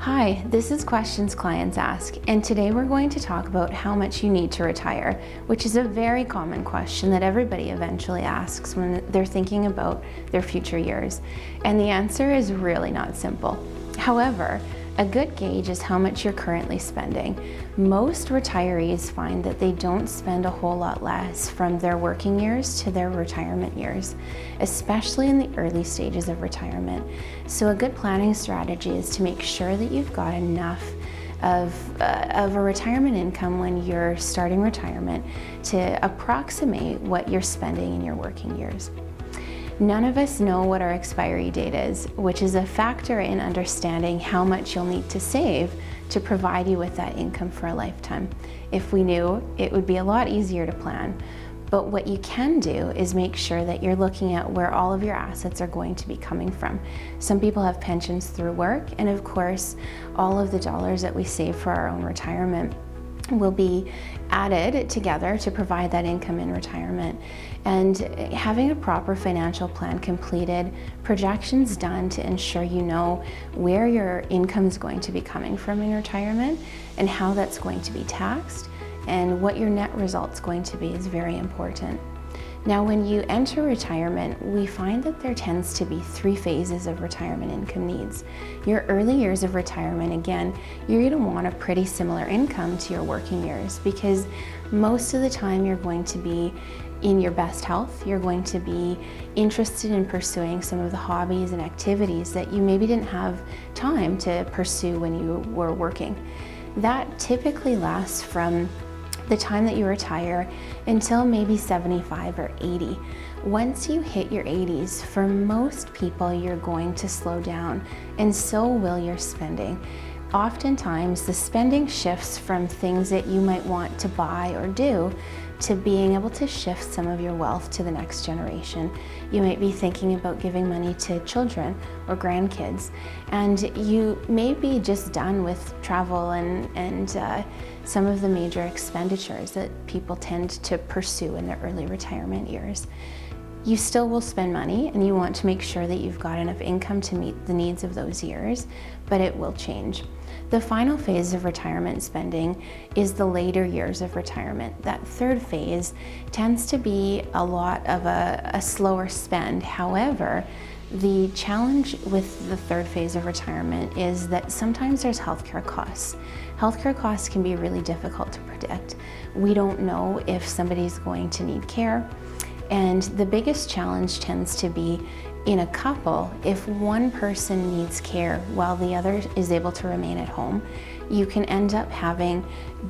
Hi, this is Questions Clients Ask, and today we're going to talk about how much you need to retire, which is a very common question that everybody eventually asks when they're thinking about their future years. And the answer is really not simple. However, a good gauge is how much you're currently spending. Most retirees find that they don't spend a whole lot less from their working years to their retirement years, especially in the early stages of retirement. So a good planning strategy is to make sure that you've got enough of a retirement income when you're starting retirement to approximate what you're spending in your working years. None of us know what our expiry date is, which is a factor in understanding how much you'll need to save to provide you with that income for a lifetime. If we knew, it would be a lot easier to plan. But what you can do is make sure that you're looking at where all of your assets are going to be coming from. Some people have pensions through work, and of course, all of the dollars that we save for our own retirement will be added together to provide that income in retirement. And having a proper financial plan completed, projections done to ensure you know where your income is going to be coming from in retirement and how that's going to be taxed and what your net result's going to be is very important. Now, when you enter retirement, we find that there tends to be 3 phases of retirement income needs. Your early years of retirement, again, you're going to want a pretty similar income to your working years because most of the time you're going to be in your best health. You're going to be interested in pursuing some of the hobbies and activities that you maybe didn't have time to pursue when you were working. That typically lasts from the time that you retire until maybe 75 or 80. Once you hit your 80s, for most people, you're going to slow down, and so will your spending. Oftentimes, the spending shifts from things that you might want to buy or do to being able to shift some of your wealth to the next generation. You might be thinking about giving money to children or grandkids, and you may be just done with travel and some of the major expenditures that people tend to pursue in their early retirement years. You still will spend money, and you want to make sure that you've got enough income to meet the needs of those years, but it will change. The final phase of retirement spending is the later years of retirement. That third phase tends to be a lot of a slower spend. However, the challenge with the third phase of retirement is that sometimes there's healthcare costs. Healthcare costs can be really difficult to predict. We don't know if somebody's going to need care. And the biggest challenge tends to be in a couple, if one person needs care while the other is able to remain at home, you can end up having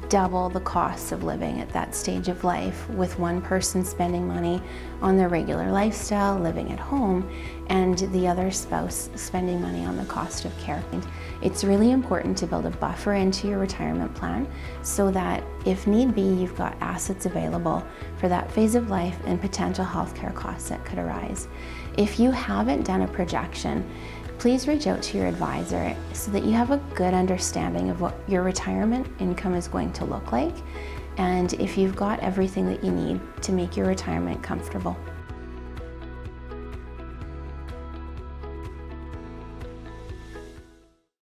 double the costs of living at that stage of life, with one person spending money on their regular lifestyle, living at home, and the other spouse spending money on the cost of care. And it's really important to build a buffer into your retirement plan so that if need be, you've got assets available for that phase of life and potential healthcare costs that could arise. If you haven't done a projection, please reach out to your advisor so that you have a good understanding of what your retirement income is going to look like and if you've got everything that you need to make your retirement comfortable.